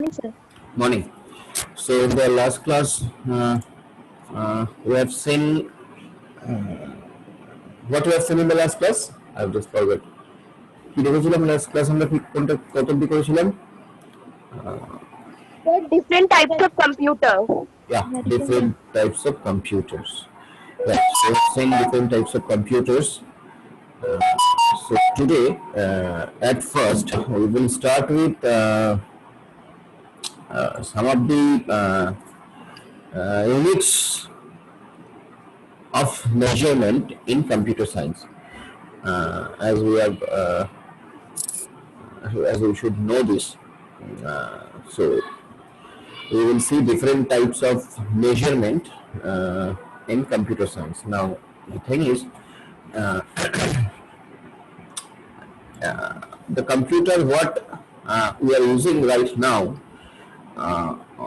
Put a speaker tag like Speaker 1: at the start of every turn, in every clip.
Speaker 1: Morning, sir.
Speaker 2: Morning. So in the last class, we have seen what we have seen in the last class. I've just forgot. কি দেখেছিলাম last class আমরা কোনটা কত অবধি করেছিলাম?
Speaker 1: There are different types of computer.
Speaker 2: Yeah, different types of computers. Right. So we've seen different types of computers. So today, at first, we will start with some of the units of measurement in computer science. As we have as we should know this. So we will see different types of measurement in computer science. Now the thing is, the computer what we are using right now,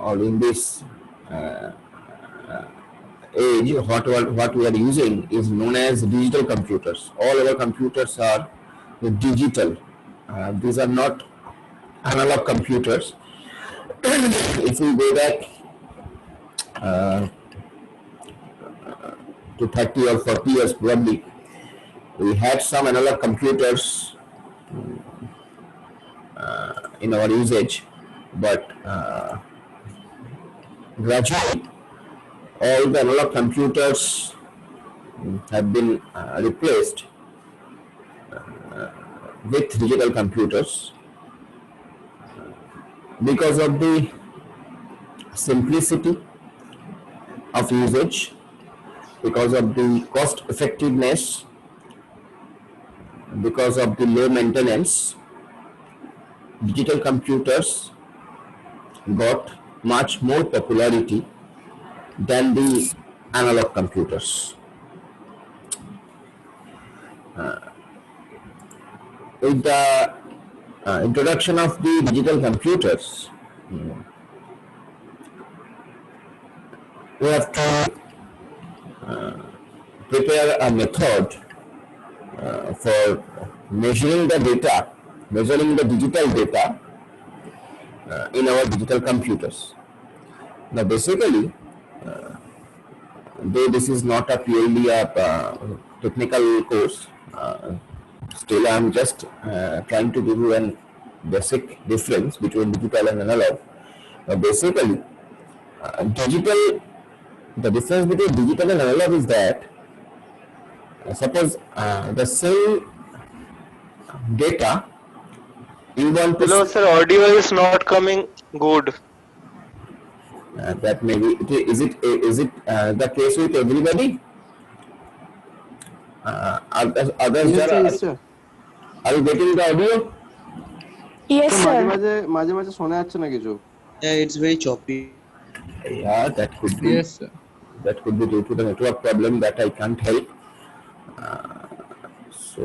Speaker 2: or in this age, what we are using is known as digital computers. All our computers are digital. These are not analog computers. If we go back to 30 or 40 years probably, we had some analog computers in our usage, but gradually all the analog computers have been replaced with digital computers because of the simplicity of usage, because of the cost effectiveness, because of the low maintenance. Digital computers got much more popularity than the analog computers. With the introduction of the digital computers, we have to prepare a method for measuring the data, measuring the digital data in our digital computers. Now basically, though this is not a purely a technical course, still I am just trying to give you a basic difference between digital and analog. Basically, the difference between digital and analog is that suppose the same data you want to
Speaker 3: Hello, sir. Audio is not coming good.
Speaker 2: that maybe is it the case with everybody? Others
Speaker 4: Yes, sir, yes, sir.
Speaker 2: are you getting the audio?
Speaker 1: Yes,
Speaker 4: তো মাঝে
Speaker 1: sir.
Speaker 4: মাঝে মাঝে মাঝে শোনা যাচ্ছে না কিছু।
Speaker 5: Yeah, it's very choppy.
Speaker 2: Yeah, that could be.
Speaker 4: Yes, sir.
Speaker 2: That could be due to the network problem that I can't help. So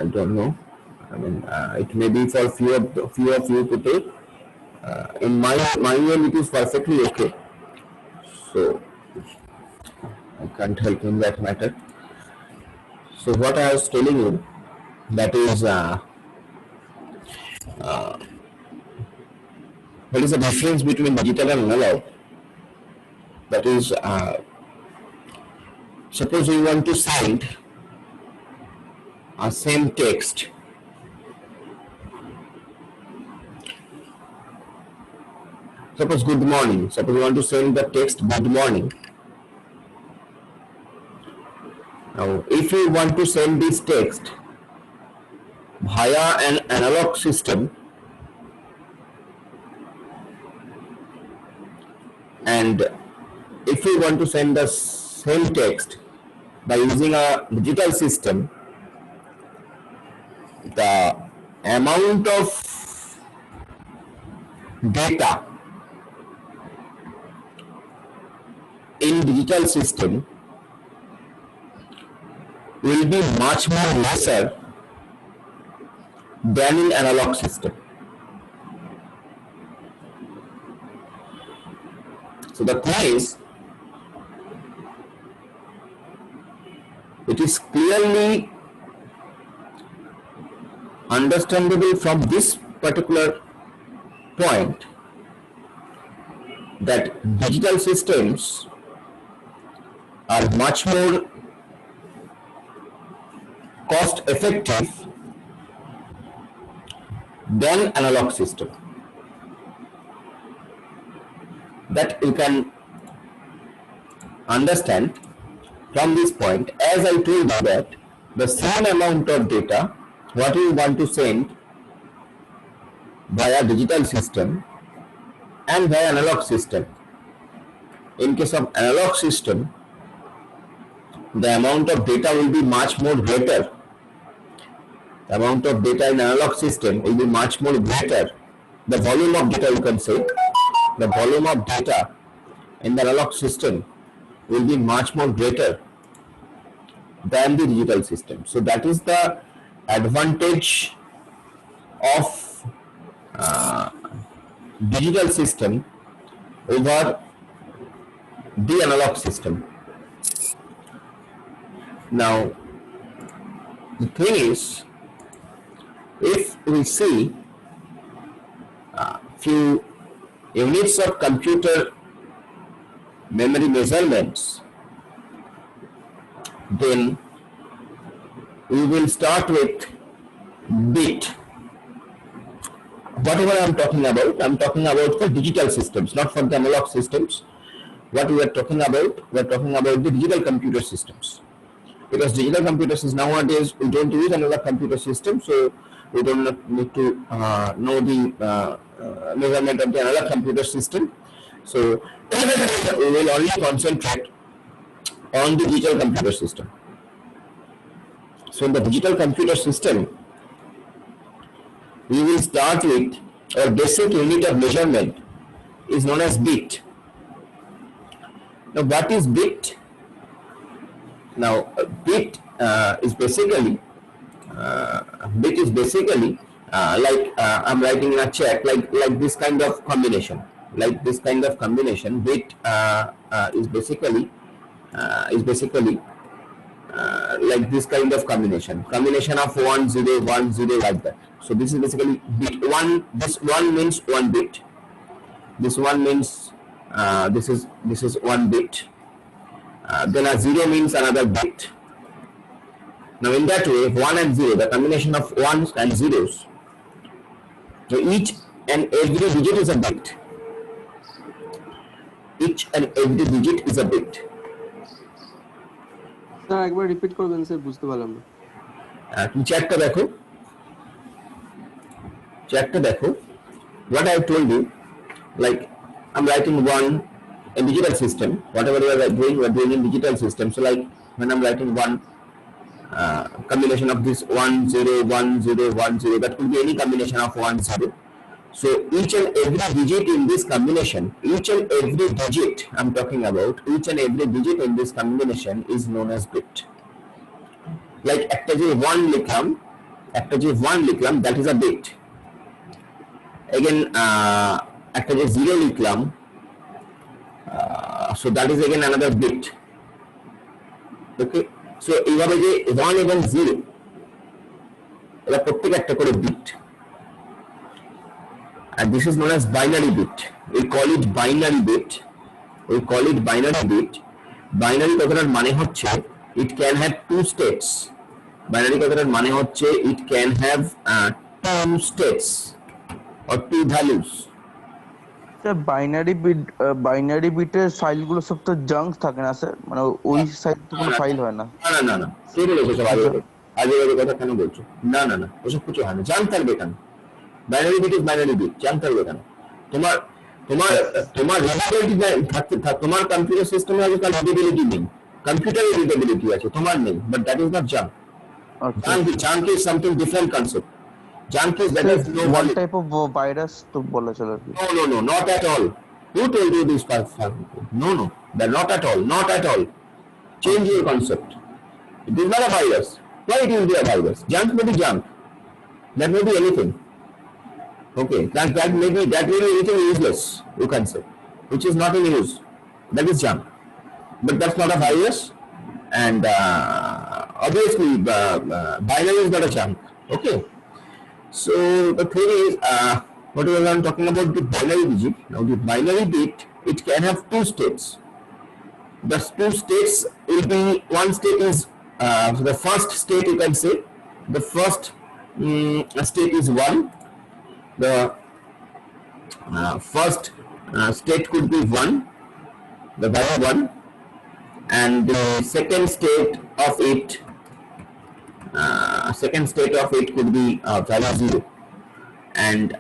Speaker 2: I don't know. I mean, it may be for few of you today. In my end, it is perfectly okay. So I can't help in that matter. So what I was telling you, that is what is the difference between digital and analog? That is, suppose we want to send a same text. Suppose good morning. Suppose we want to send the text good morning. Now, if we want to send this text via an analog system, and if we want to send the same text by using a digital system, the amount of data in digital system will be much more lesser than in analog system. So the thing is, it is clearly understandable from this particular point that digital systems are much more cost effective than analog system. That you can understand from this point. As I told you that the same amount of data what you want to send via digital system and via analog system. In case of analog system, the amount of data will be much more greater. The amount of data in analog system will be much more greater. The volume of data, you can say, the volume of data in the analog system will be much more greater than the digital system. So that is the advantage of digital system over the analog system. Now, the thing is, if we see few units of computer memory measurements, then we will start with bit. Whatever I am talking about for digital systems, not for the analog systems. What we are talking about the digital computer systems. Because digital computer systems nowadays we don't use analog computer system, so we don't need to know the measurement of the analog computer system. So we will only concentrate on the digital computer system. So in the digital computer system, we will start with our basic unit of measurement is known as bit. Now, what is bit? Now, bit is basically like I'm writing in a check, like this kind of combination. Like this kind of combination, bit is basically like this kind of combination of 1 0 1 0 like that. So this is basically bit one. This one means 1 bit. This one means this is 1 bit. Then a 0 means another bit. Now in that way, 1 and 0, the combination of 1s and 0s. So each and every digit is a bit. Each and every digit is a bit.
Speaker 4: Sir একবার repeat করবেন sir, বুঝতে পারলাম না।
Speaker 2: তুমি চ্যাটটা দেখো what I have told you, like I'm writing one in digital system, whatever we are doing in digital system. So like when I'm writing one combination of this 1 0 1 0 1 0, that could be any combination of 1 0. So each and every digit in this combination, each and every digit I'm talking about, each and every digit in this combination is known as bit. Like একটা যে 1 লিখলাম, that is a bit. Again একটা যে 0 লিখলাম, so that is again another bit. Okay, so এইভাবে যে 1 এবং 0 এরা প্রত্যেক একটা করে bit. And this is known as binary bit. We call it binary bit. Binary কথাটার মানে হচ্ছে it can have two states. Binary কথাটার মানে হচ্ছে it can have two states or two values.
Speaker 5: Sir binary বিটের ফাইলগুলো সব তো জাঙ্ক থাকে না স্যার, মানে ওই সাইড তো কোনো ফাইল হয় না।
Speaker 2: না কে বলেছে সব আজে কথা কেন বলছো? না ওসব কিছু হয় না। জাঙ্ক থাকবে কেন? Binary bit is binary bit, junk থাকবে কেন? তোমার রিডেবিলিটি থাকতে তোমার কম্পিউটার সিস্টেমে আজকাল রিডেবিলিটি নেই, কম্পিউটারে রিডেবিলিটি আছে, তোমার নেই, but that is not junk. Junk is something different concept. Junk is that is no
Speaker 5: one type of virus to bola chala.
Speaker 2: No, not at all. Who told you this? No, that not at all. Change your concept. It is not a virus. Why it will be a virus? Junk may be junk. That may be anything. Okay, that may be anything useless, you can say, which is not in use. That is junk. But that's not a virus, and obviously binary is not a junk. Okay. So the thing is, whatever I'm talking about the binary digit. Now the binary bit, it can have two states. The two states will be, one state is so the first state, you can say the first state is 1. The first state could be 1, the value 1, and the second state of it could be value 0. And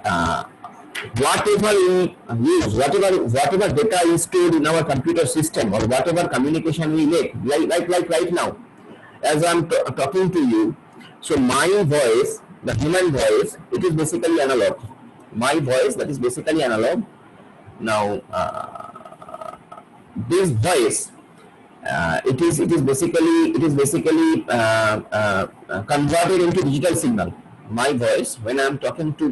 Speaker 2: whatever we use, whatever data is stored in our computer system, or whatever communication we make, like right now, as I'm talking to you, so my voice, the human voice, it is basically analog. My voice, that is basically analog. Now this voice, it is basically converted into digital signal. My voice, when I am talking to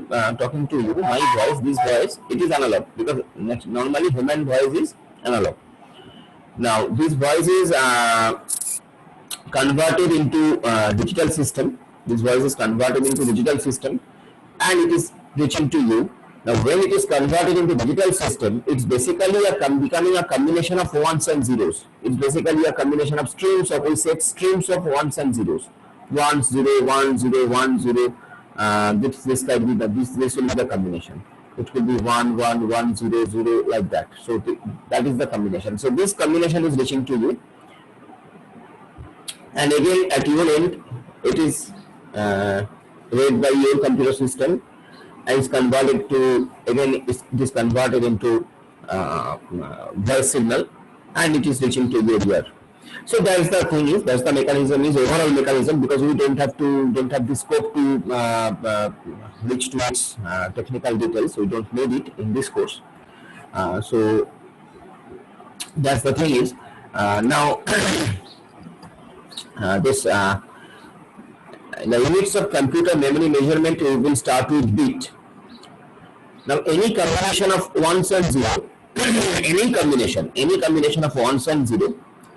Speaker 2: you, my voice, this voice, it is analog, because normally human voice is analog. Now this voice is converted into digital system. This voice is converted into digital system, and it is reaching to you. Now when it is converted into digital system, it's basically becoming a combination of ones and zeros. It's basically a combination of streams of, we said, streams of ones and zeros. 1 0 1 0 1 0. This will be the combination. It could be 1 1 1 0 0, like that. So that is the combination. So this combination is reaching to you, and again at your end it is read by your computer system, and is converted to, again it is converted into voice signal, and it is reaching to your ear. So that's the thing is, that's the mechanism, is overall mechanism, because we don't have the scope to reach to its technical details. So we don't need it in this course. So that's the thing is, now this the units of computer memory measurement will start with bit. Now any combination of ones and zero, any combination of ones and zero,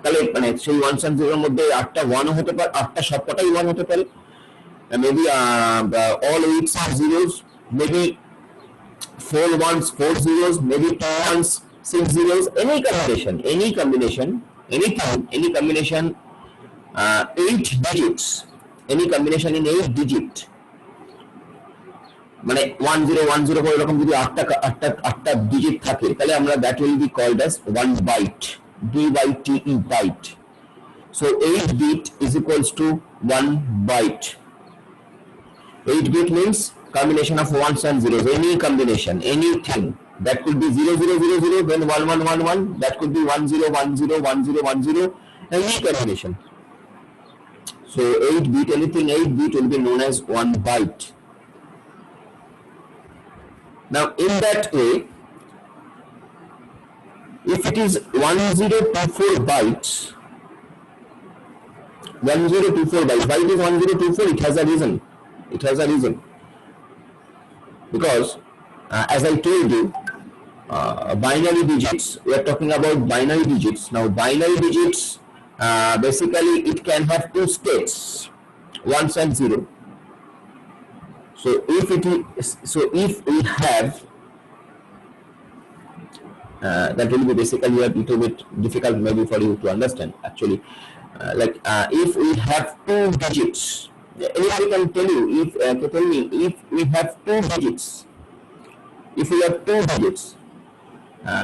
Speaker 2: তাহলে মানে সেই one's and জিরোর মধ্যে 8টা 1 হতে পারে, 8টা সবকটাই 1 হতে পারে, maybe all 8s are zeros, maybe 4 ones 4 zeros, maybe 2 ones 6 zeros, any combination, any combination 8 digits, any combination in 8 digit, মানে 1010 করে এরকম যদি 8টা ডিজিট থাকে, তাহলে আমরা that will be called as 1 byte. BYTE, byte. So 8 bit is equals to 1 byte. 8 bit means combination of ones and zeros, any combination, anything. That could be 0000, then 1111, that could be 1010 1010, any combination. So 8 bit, anything 8 bit will be known as 1 byte. Now in that way, if it is 1024 bytes, 1024 bytes, why it is 1024? It has a reason. Because as I told you, binary digits, we are talking about binary digits. Now binary digits, basically it can have two states, ones and zero. So if we have that will be basically a little bit difficult maybe for you to understand actually. If we have two digits, anybody can tell you, tell me if we have two digits,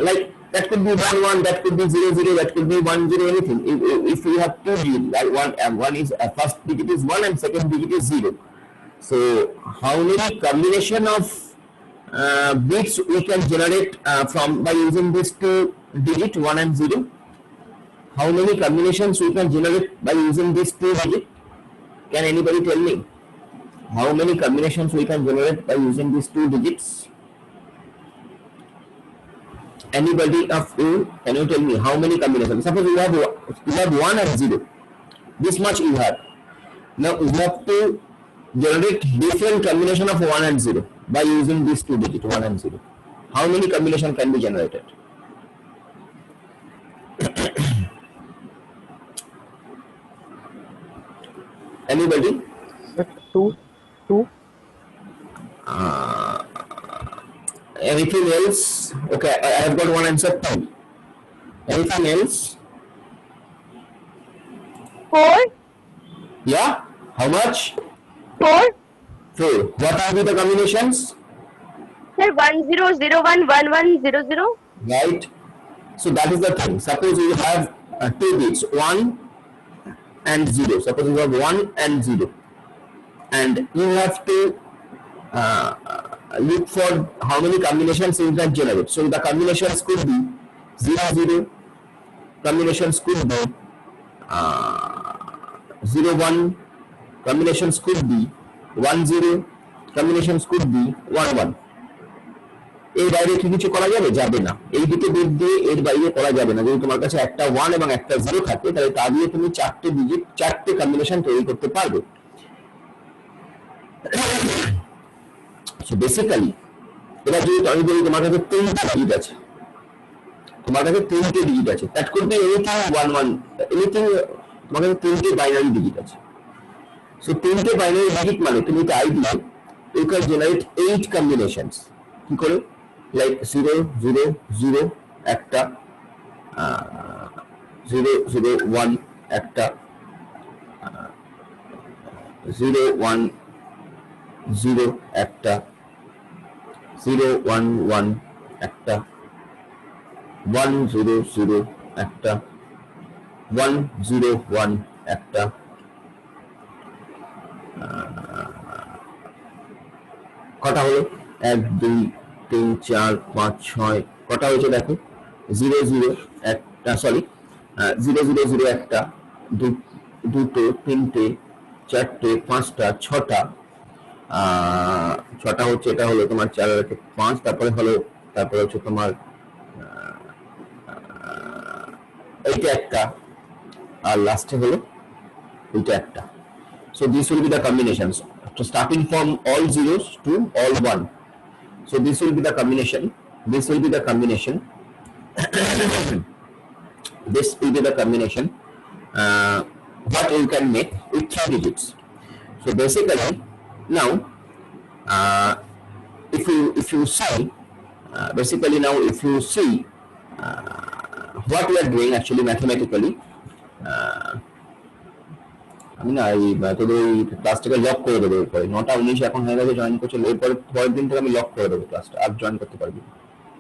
Speaker 2: like that could be 11, that could be 00, that could be 10, anything. If we have two digits, like one is first digit is 1 and second digit is 0. So how many combination of bits we can generate from by using this two digit 1 and 0? How many combinations we can generate by using this two digit? Can anybody tell me how many combinations we can generate by using these two digits? Anybody of you, can you tell me how many combinations? Suppose you have 1 and 0, this much you have. Now you have to generate different combination of 1 and 0 by using these two digits 1 and 0. How many combination can be generated? Anybody?
Speaker 1: Two.
Speaker 2: Anything else? Okay, I have got one answer too. Anything else?
Speaker 1: 4.
Speaker 2: Yeah. How much?
Speaker 1: 4.
Speaker 2: 4. What are the combinations?
Speaker 1: Sir, 10011100.
Speaker 2: Right. So that is the thing. Suppose you have two bits, 1 and 0. Suppose you have 1 and 0, and you have to look for how many combinations you can generate. So the combinations could be 0 0, combinations could be 0 1, combinations could be 1 0, combinations could be 1 1. এর বাইরে কি কিছু করা যাবে? যাবে না। এই দুটো বিট দিয়ে এর বাইরে করা যাবে না। যদি তোমার কাছে একটা 1 এবং একটা 0 থাকে তাহলে তা দিয়ে তুমি চারটে ডিজিট, চারটে কম্বিনেশন তৈরি করতে পারবে। সো বেসিক্যালি এটা যদি আমি বলি তোমার কাছে 3টা ডিজিট আছে, তোমার কাছে 3টে ডিজিট আছে, that could be anything 1 1, anything, তোমার কাছে 3টে বাইনারি ডিজিট আছে। সো 3টে বাইনারি ডিজিট মানে তুমি তো idea you can generate 8 combinations. কি করে? লাইক 0 0 0 একটা, 0 0 1 একটা, 0 1 0 একটা, 0 1 1 একটা, 1 0 0 একটা, 1 0 1 একটা, কটা হলো? 1 2 3 4 5 6, কটা হয়েছে দেখো? 0 0 একটা, সরি 0 0 0 একটা, দুটো, তিনটে, চারটে, পাঁচটা, ছটা, ছটা হচ্ছে, এটা হলো তোমার 4 আর 5, তারপরে হচ্ছে তোমার এইটা একটা, আর লাস্টে হলো এইটা একটা। So these will be the combinations. So starting from all zeros to all 1. So this will be the combination. This will be the combination. This will be the combination. What you can make with 3 digits. So basically, now if you see, basically now if you see what we are doing actually mathematically. আমি না এই তোদের ওই ক্লাসটাকে lock করে দেবো। এরপরে 9:19 এখন হয়ে গেছে, জয়েন করছে, এরপরে পরের দিন থেকে আমি লক করে দেবো ক্লাসটা, আর জয়েন করতে পারবি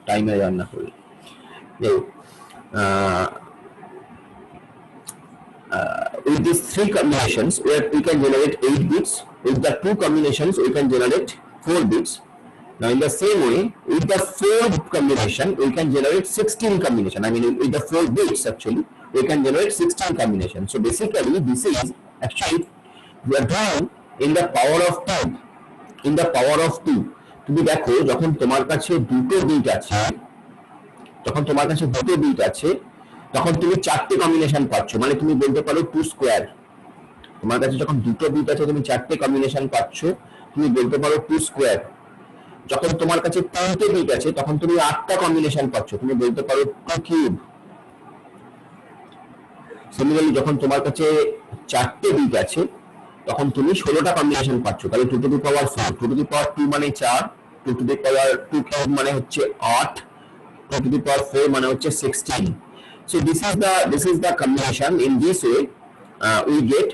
Speaker 2: টাইমে জয়েন না করলে। With these 3 combinations where we can generate 8 bits, with the 2 combinations we can generate 4 bits. Now in the same way, with the 4th combination we can generate 16 combination. I mean with the 4 bits actually we can generate 16 combinations. So basically this is actually we are doing in the power of 2. In the power of 2. তুমি দেখো যখন তোমার কাছে দুটো bit আছে, তখন তুমি 4টে combination পাচ্ছ, মানে তুমি বলতে পারো 2 স্কয়ার। তোমার কাছে যখন দুটো বিট আছে তুমি 4টে কম্বিনেশন পাচ্ছ, তুমি বলতে পারো 2 স্কয়ার। যখন তোমার কাছে 3টে বিট আছে তখন তুমি 8টা কম্বিনেশন পাচ্ছ, তুমি বলতে পারো 2 কিউব। সিমিলারলি যখন তোমার কাছে 4টে বিট আছে তখন তুমি 16টা কম্বিনেশন পাচ্ছ, তাহলে 2 to the power 4, 2 to the পাওয়ার 2 মানে 4, 2 টু দি পাওয়ার 2 কিউব মানে হচ্ছে 8, 2 to the power 4 মানে হচ্ছে 16. So this is the combination. In this way we get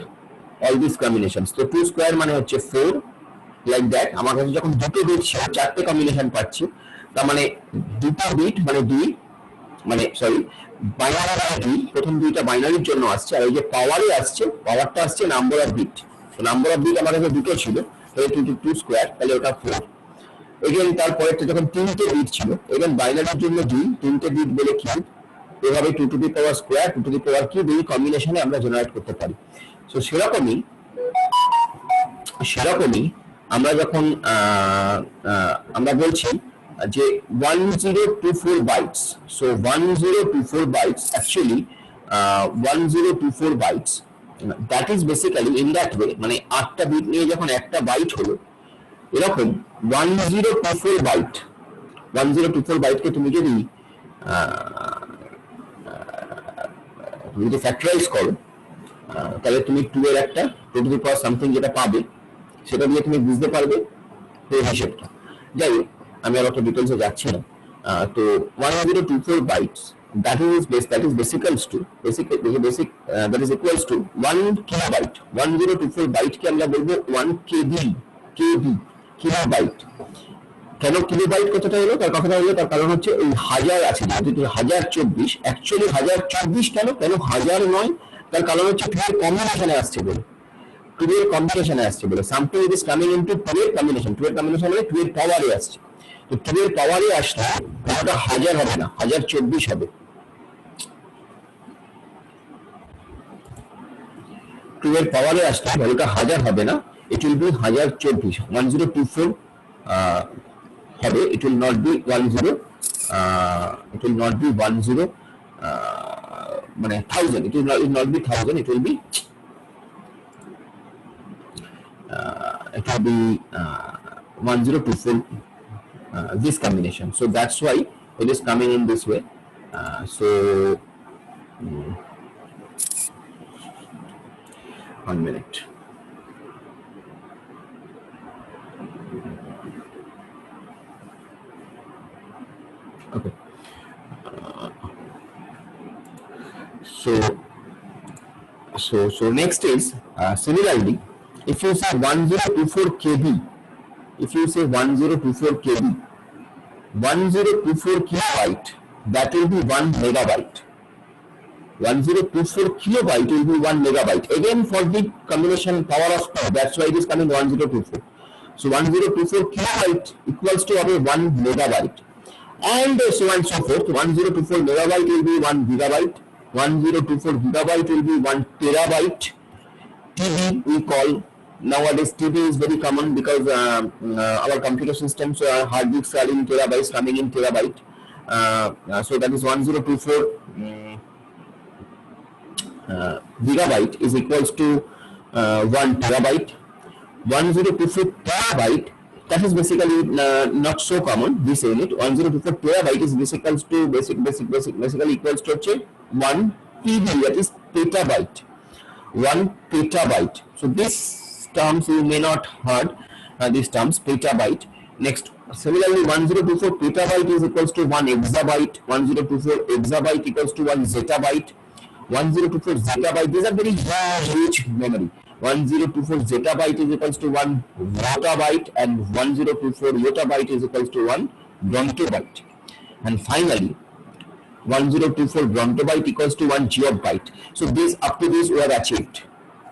Speaker 2: all these combinations. So 2 square মানে হচ্ছে 4, like that. আমার কাছে যখন দুটো বিট ছিল 4টে কম্বিনেশন পাচ্ছি, তার মানে দুটো বিট মানে 2, মানে সরি বাইনারি, প্রথম দুইটা বাইনারির জন্য আসছে, আর এই যে পাওয়ারে আসছে, পাওয়ারটা আসছে নাম্বার অফ বিট। তো নাম্বার অফ বিট আমার কাছে দুটো ছিল, তাহলে 2 স্কয়ার, তাহলে ওটা 4। এগেন তারপরে যখন 3টে বিট ছিল, এগেন বাইনারির জন্য 2, 3টে বিট বলে কিউব, এভাবে 2 to the power square, 2 to the power cube, এই কম্বিনেশনে আমরা জেনারেট করতে পারি। সো সেরকমই আমরা যখন আমরা বলছি যে 1024 bytes, so 1024 bytes actually 1024 bytes, that is basically in that way, মানে 8টা বিট নিয়ে যখন একটা বাইট হলো, এরকম 1024 বাইট, 1024 বাইটকে তুমি যদি ফ্যাক্টরাইজ করো, তাহলে তুমি 2 এর একটা 2 টু দি পাওয়ার সামথিং যেটা পাবে, সেটা দিয়ে তুমি বুঝতে পারবে এই হিসেবটা। যাই হোক, আমি আর অত ডিটেলসে যাচ্ছি না। তো 1024 bytes that is basicals to that is equals to 1 kilobyte 1024 byte কে আমরা বলবো 1 kb কিলোবাইট। কেন কিলোবাইট কথাটা হলো, তার কথাটা হলো তার কারণ হচ্ছে এই হাজার আছে যেহেতু 1024, অ্যাকচুয়ালি 1024 কেন হাজার নয়, তার কারণ হচ্ছে 2 এর কম্বিনেশনে আসছে বলে, 2 এর কম্বিনেশনে আসছে বলে something it is coming into 2 এর কম্বিনেশন, 2 এর কম্বিনেশন মানে 2 এর পাওয়ারে আসছে। তো 2 এর পাওয়ারে আসলে এটা হাজার হবে না, 1024 হবে। 2 এর পাওয়ারে আসলে ভ্যালুটা হাজার হবে না, it will be 1024 1024 হবে, it will not be 10 it will not be 10 মানে 1000, it will not be 1000, it will be 1024 this combination. So that's why it is coming in this way. So 1 minute. Okay. So next is similarly, if you say 1024 kb, if you say 1024 kb, 1024 kilobyte, that will be 1 megabyte. 1024 kilobyte will be 1 megabyte. Again for the combination power of 2, that's why it is coming 1024. So 1024 kilobyte equals to 1 megabyte. And so on and so forth. 1024 megabyte will be 1 gigabyte. 1024 gigabyte will be 1 terabyte. TB we call, nowadays TB is very common because our computer systems hard disks are in terabytes, coming in terabyte. So that is 1024 gigabyte is equals to 1 terabyte. 1024 terabyte, that is basically not so common, this unit. 1024 terabyte is basically equals to 1 TB, that is petabyte. 1 petabyte. So this terms you may not heard, these terms petabyte. Next, similarly 1024 petabyte is equals to 1 exabyte. 1024 exabyte equals to 1 zettabyte. 1024 zettabyte, these are very huge memory. 1024 zettabyte is equals to 1 yottabyte, and 1024 yottabyte is equals to 1 brontobyte. And finally 1024 brontobyte equals to 1 geobyte. So this, up to this we have achieved,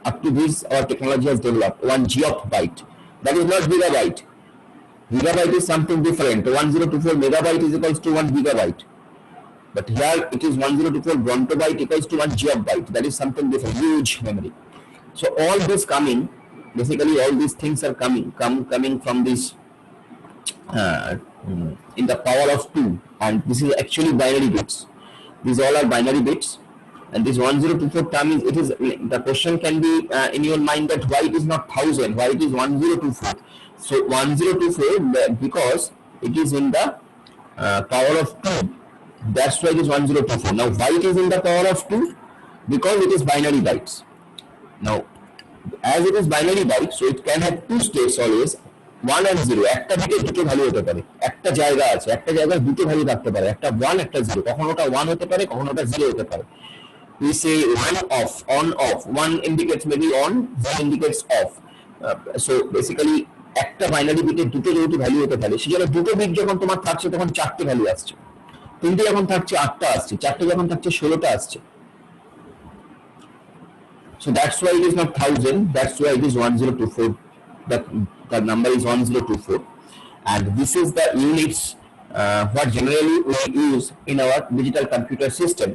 Speaker 2: up to this our technology has developed 1 geobyte. That is not gigabyte. Gigabyte is something different. 1024 megabyte is equals to 1 gigabyte. But here it is 1024 brontobyte equals to 1 geobyte. That is something different, huge memory. So all this coming, basically all these things are coming from this in the power of 2, and this is actually binary bits. These all are binary bits, and this 1024 term is, it is, the question can be in your mind that why it is not 1000, why it is 1024. So 1024 because it is in the power of 2, that's why it is 1024. Now why it is in the power of 2? Because it is binary bytes. Now as it is binary byte, so it can have 2 states always, 1 and 0. একটা বিটে দুটো value হতে পারে, একটা জায়গা আছে, একটা জায়গায় দুটো ভ্যালু থাকতে পারে, একটা 1 একটা 0, কখনো ওটা 1 হতে পারে, কখনো ওটা 0 হতে পারে। We say on off, 1 indicates maybe on, 1 indicates off. So basically একটা বাইনারি বিটে দুটো যেহেতু ভ্যালু হতে পারে, সেজন্য দুটো বিট যখন তোমার থাকছে তখন 4টে ভ্যালু আসছে, 3টে যখন থাকছে 8টা আসছে, 4টে যখন থাকছে 16টা আসছে। So that's why it is not 1000, that's why it is 1024. The number is 1024, and this is the units what generally we use in our digital computer system.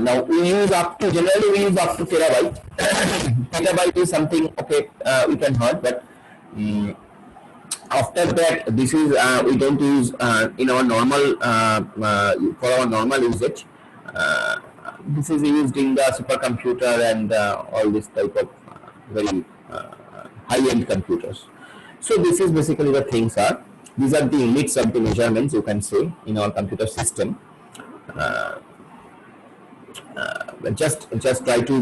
Speaker 2: Now we use generally we use up to terabyte. Petabyte is something, okay, we can heard, but after that this is we don't use in our normal for our normal usage. This is used in the supercomputer and all this type of very high-end computers. So this is basically the things are. These are the units of the measurements, you can say, in our computer system. Just try to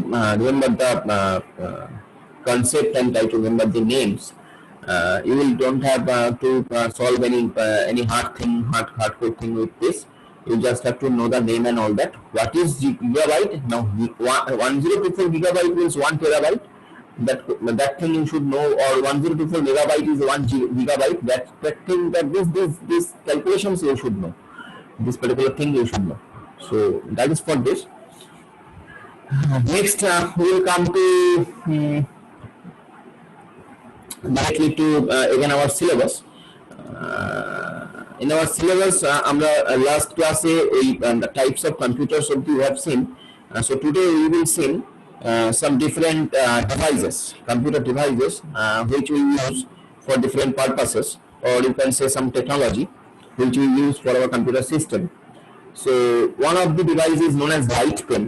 Speaker 2: remember the concept and try to remember the names You don't have to solve any hardcore thing with this. You just have to know the name and all that. What is gigabyte? Now 1024 gigabyte means 1 terabyte. That thing you should know, or 1024 megabyte is 1 gigabyte. That thing, that this calculations you should know. This particular thing you should know. So that is for this. Next we will come to directly to again our syllabus. In our syllabus আমরা last class the types of computers we have seen. So today we will see some different devices, computer devices which we use for different purposes, or you can say some technology which we use for our computer system. So one of the devices is known as light pen.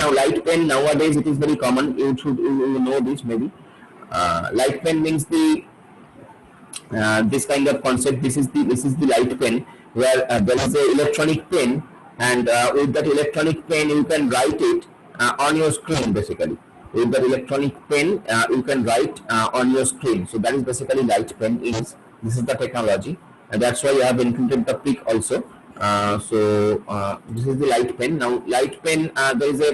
Speaker 2: Now light pen nowadays it is very common. You know this maybe. Light pen means the this kind of concept. This is the light pen, where there is a electronic pen, and with that electronic pen you can write it on your screen. Basically, with that electronic pen you can write on your screen. So that is basically light pen is. This is the technology, and that's why I have included the pic also. So this is the light pen. Now light pen, there is a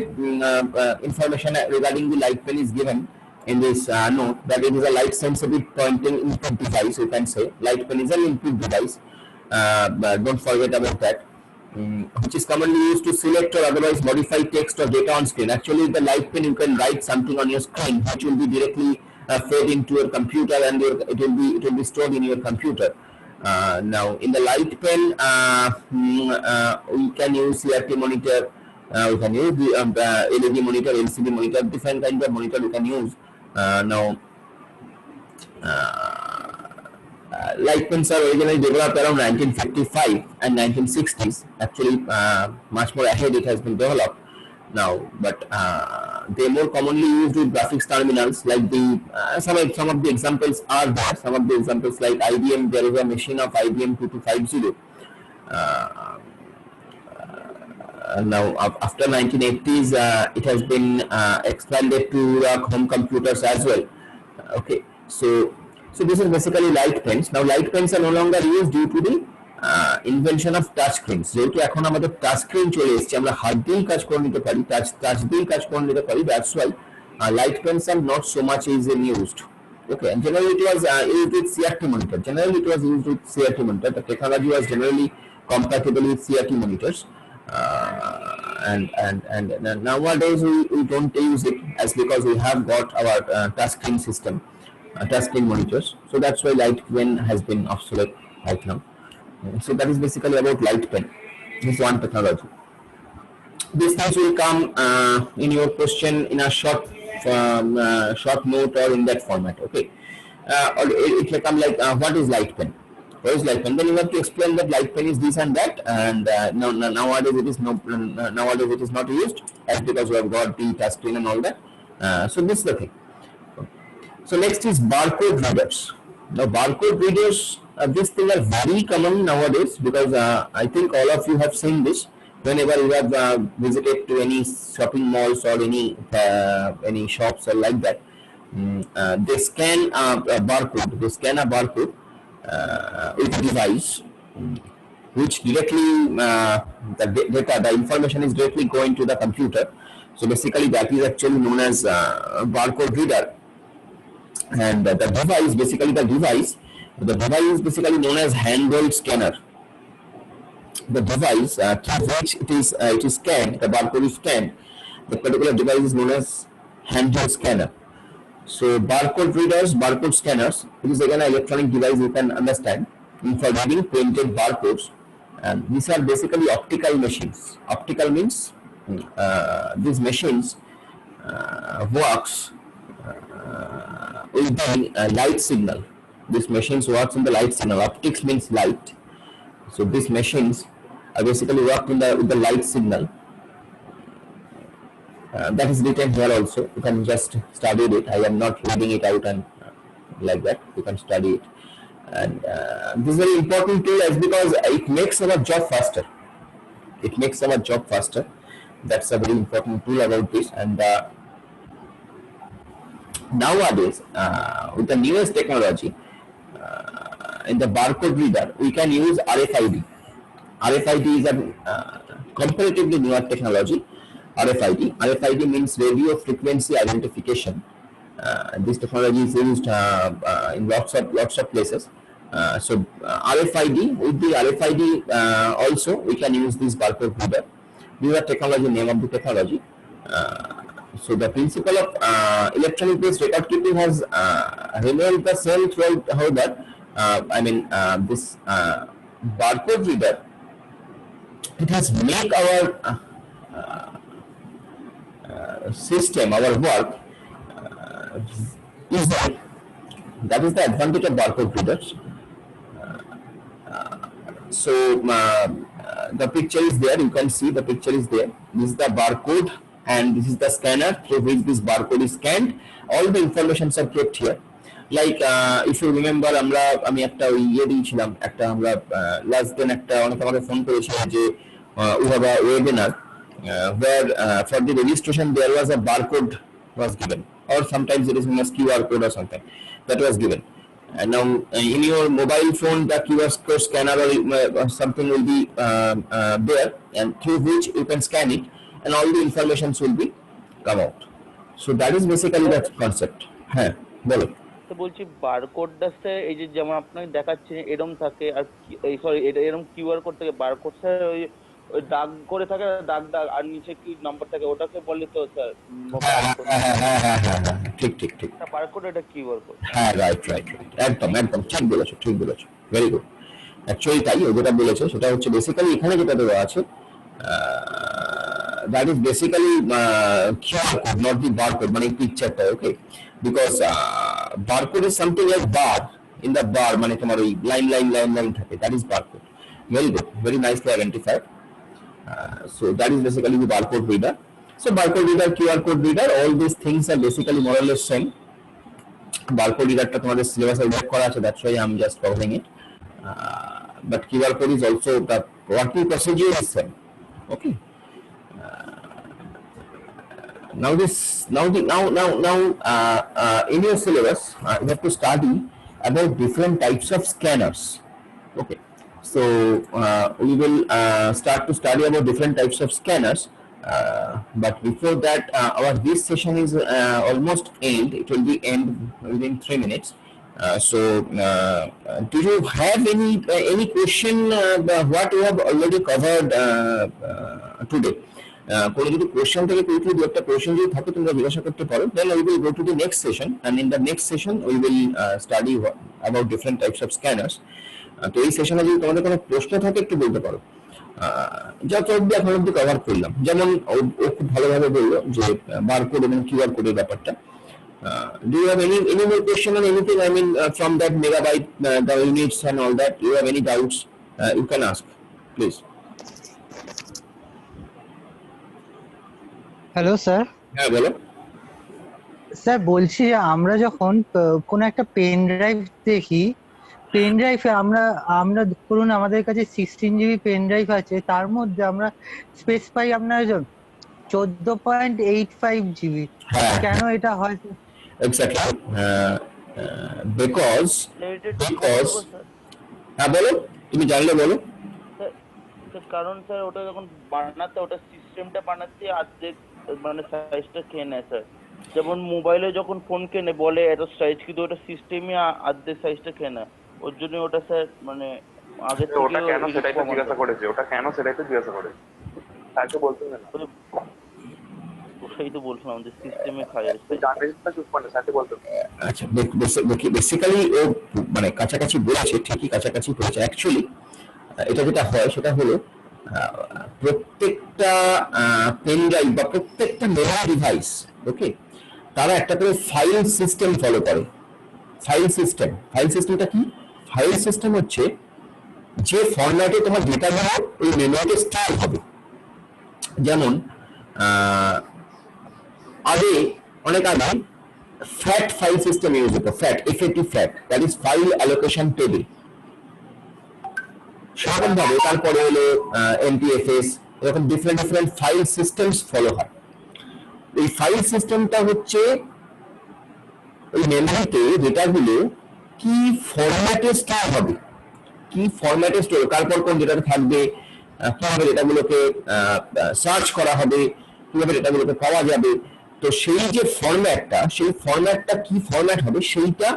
Speaker 2: information regarding the light pen is given in this note, that it is a light sensitive pointing input device. You can say light pen is an input device, but don't forget about that, which is commonly used to select or otherwise modify text or data on screen. Actually the light pen you can write something on your screen which will be directly fed into your computer, and it will be stored in your computer. Now in the light pen we can use CRT monitor, we can use the LED monitor, LCD monitor, different kind of monitor we can use. Now light pens are originally developed around 1955 and 1960s. Actually much more ahead it has been developed now, but they are more commonly used with graphics terminals, like the some of the examples are there. Some of the examples like IBM, there is a machine of IBM 2250. Now after 1980s it has been expanded to home computers as well. Okay, so this is basically light pens. Now light pens are no longer used due to the invention of touch screens. যেহেতু এখন আমাদের touch screen চলে এসেছে, আমরা হাত দিয়েই কাজ করে নিতে পারি, টাচ দিয়েই কাজ করে নিতে পারি. That's why light pens are not so much easily used. Okay, and generally it was used with CRT monitor. Generally it was used with CRT monitor. The technology was generally compatible with CRT monitors. And nowadays we don't use it, as because we have got our touchscreen system, touchscreen monitors. So that's why light pen has been obsolete right now. So that is basically about light pen. This one technology. These things will come in your question in a short note or in that format. Okay, or it will come like what is light pen? What is light pen? Then you have to explain that light pen is this and that, and nowadays it is not used, as because we have got the touch screen and all that. So this is the thing. So next is barcode readers. Now barcode readers, this thing are very common nowadays, because I think all of you have seen this whenever you have visited to any shopping malls or any shops or like that. They scan a barcode. They scan a barcode with a device which directly the information is directly going to the computer. So basically that is actually known as barcode reader, and the device is basically known as handheld scanner. The device through which it is scanned, the barcode is scanned, the particular device is known as handheld scanner. So barcode readers, barcode scanners, it is again an electronic device, you can understand, for reading printed barcodes, and these are basically optical machines. Optical means these machines works with the light signal. These machines works in the light signal. Optics means light. So these machines are basically worked with the light signal. That is written here also. You can just study it. I am not reading it out and like that. You can study it. And this is very important too, as because it makes our job faster. It makes our job faster. That's a very important tool about this. And nowadays with the newest technology in the barcode reader we can use RFID. RFID is a comparatively newer technology. RFID means radio frequency identification. This technology is used in lots of places. RFID, with the RFID also we can use this barcode reader. This is the technology, name of the technology. So the principle of electronic based record keeping has remained the same throughout how that this barcode reader, it has made our system, our work easier. That is the advantage of barcode readers. The picture is there, you can see the picture is there. This is the barcode and this is the scanner through which this barcode is scanned. All the informations are kept here. Like if you remember আমি একটা ইয়ে দিয়েছিলাম, একটা আমরা last দিন একটা অনেকে আমাকে ফোন করেছিল যে we have a webinar where for the registration there was a barcode was given, or sometimes it is known as QR code or something that was given. And now in your mobile phone the QR code scanner or something will be there, and through which you can scan it and all the informations will be come out. So that is basically that concept. হ্যাঁ বলো।
Speaker 5: তো বলছি বারকোডটা sir এই যে যেমন আপনাকে দেখাচ্ছে এরকম থাকে, আর এই সরি এটা এরকম কিউআর কোড থাকে, বারকোড স্যার ওই দাগ করে থাকে, দাগ আর নিচে কি নাম্বার থাকে ওটাকে বলে তো স্যার?
Speaker 2: ঠিক
Speaker 5: বারকোড এটা কিউআর কোড।
Speaker 2: হ্যাঁ রাইট একদম ঠিক বলেছো ভেরি গুড। অ্যাকচুয়ালি তাই ও যেটা বলেছে সেটা হচ্ছে বেসিক্যালি এখানে যেটা দেওয়া আছে that is basically QR code, not the barcode, মানে পিকচারটা, ওকে? Because barcode is something like bar, in the bar মানে তোমার ওই লাইন থাকে, that is barcode. Very good, very nicely identified. So that is basically the barcode reader. So barcode reader, QR code reader, all these things are basically more or less same. Barcode readerটা তোমাদের সিলেবাসে উল্লেখ করা আছে, that's why I'm just covering it. But QR code is also the working procedure is same. Okay. Now in your syllabus you have to study about different types of scanners. Okay, so we will start to study about different types of scanners, but before that our this session is almost end. It will be end within 3 minutes. Do you have any question what we have already covered today? কোনো যদি question থেকে quickly দু একটা question যদি থাকে তোমরা জিজ্ঞাসা করতে পারো, then we will go to the next session, and in the next session we will study about different types of scanners. তো এই সেশনে যদি তোমাদের কোনো প্রশ্ন থাকে একটু বলতে পারো। যত অবধি এখন অবধি কভার করলাম, যেমন ও খুব ভালোভাবে বললো যে বারকোড এবং কিউআর কোডের ব্যাপারটা। Do you have any more question on anything? I mean from that megabyte, the units and all that, you have any doubts, you can ask please.
Speaker 6: Hello sir.
Speaker 2: হ্যাঁ বলো।
Speaker 6: স্যার বলছি যে আমরা যখন কোনো একটা পেন ড্রাইভ দেখি, pen ড্রাইভে আমরা ধরুন আমাদের কাছে 16 জিবি পেন ড্রাইভ আছে, তার মধ্যে আমরা স্পেস পাই আপনার 14.85 জিবি। কেন এটা হয়?
Speaker 2: এক্স্যাক্টলি বিকজ হ্যাঁ বলো, তুমি জানলে বলো।
Speaker 5: কারণ স্যার ওটা যখন বানাতে, ওটা সিস্টেমটা বানাতে অর্ধেক মানে সাইজটা খেয়ে নেয় স্যার। যেমন মোবাইলে যখন ফোন কেনে বলে এত সাইজ, কিন্তু ওটা সিস্টেমে অর্ধেক সাইজটা খেয়ে নেয়। ওর জন্য ওটা স্যার মানে আগে থেকে
Speaker 7: ওটা কেন সেটাই তো জিজ্ঞাসা করেছে, তাকে বলতে না,
Speaker 5: সেই তো বলছিলাম যে সিস্টেমে খায়।
Speaker 2: আচ্ছা বেসিক্যালি ও মানে কাছাকাছি বলেছে, ঠিকই কাছাকাছি বলেছে। অ্যাকচুয়ালি এটা যেটা হয় সেটা হলো প্রত্যেকটা পেন ড্রাইভ বা প্রত্যেকটা মেমোরি ডিভাইস, ওকে, তারা একটা করে ফাইল সিস্টেম ফলো করে। ফাইল সিস্টেমটা কি? ফাইল সিস্টেম হচ্ছে যে ফরম্যাটে তোমার ডেটা গুলো ওই মেমোরিতে স্টোর হবে। যেমন অনেক আগে ফ্যাট ফাইল সিস্টেম ইউজ হতো, fat, that is file allocation table. সেরকম ভাবে তারপরে হলো এমটিএফএস, এরকম ডিফারেন্ট ফাইল সিস্টেমস ফলো হয়। এই ফাইল সিস্টেমটা হচ্ছে ওই মেমোরিতে ডেটাগুলো কি ফরম্যাটে স্টোর হবে, কি ফরম্যাটে স্টোর, তারপর কোন ডেটাটা থাকবে, কিভাবে ডেটাগুলোকে সার্চ করা হবে, কিভাবে ডেটাগুলোকে পাওয়া যাবে। তো সেই যে ফরম্যাটটা, সেই ফরম্যাটটা কি ফরম্যাট হবে সেইটা।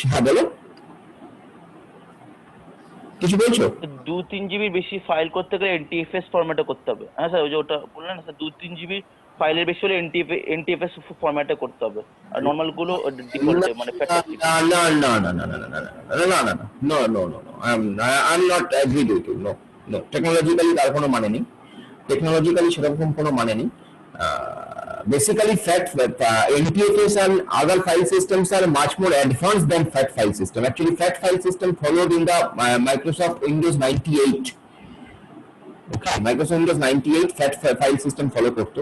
Speaker 2: হ্যাঁ বলো, কিছু বলছো?
Speaker 5: 2-3 জিবির বেশি ফাইল করতে গেলে এনটিএফএস ফরম্যাটে করতে হবে। হ্যাঁ স্যার, ওই যে ওটা বললেন না স্যার, 2-3 জিবি ফাইলের বেশি হলে এনটিএফএস ফরম্যাটে করতে হবে, আর নর্মাল গুলো ডিফল্টে মানে ফ্যান্টাস্টিক।
Speaker 2: না না না না না না না না না না no no no no I'm not agreed with you, no no, technologically তার কোনো মানে নেই, টেকনোলজিক্যালি সেরকম কোনো মানে নেই। Basically fact NTFS and other file systems are much more advanced than FAT file system. Actually FAT file system followed in the Microsoft Windows 98. Okay, Microsoft Windows 98 FAT file system follow করতো।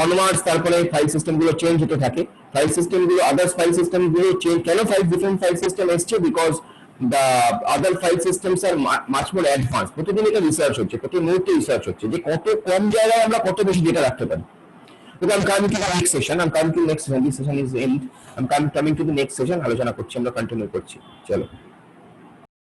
Speaker 2: Onwards তারপরে file system গুলো change হতে থাকে, file system গুলো others file system গুলো change, কেন different file system এসছে, because the other file systems R much more advance. প্রতিদিন এটা রিসার্চ হচ্ছে, প্রতি মুহূর্তে রিসার্চ হচ্ছে যে কত কম জায়গায় আমরা কত বেশি ডেটা রাখতে পারি। Okay, I'm coming to the next session. I'm coming to the next session. This session is end. I'm coming to the next session. আলোচনা করছি, আমরা কন্টিনিউ করছি, চলো।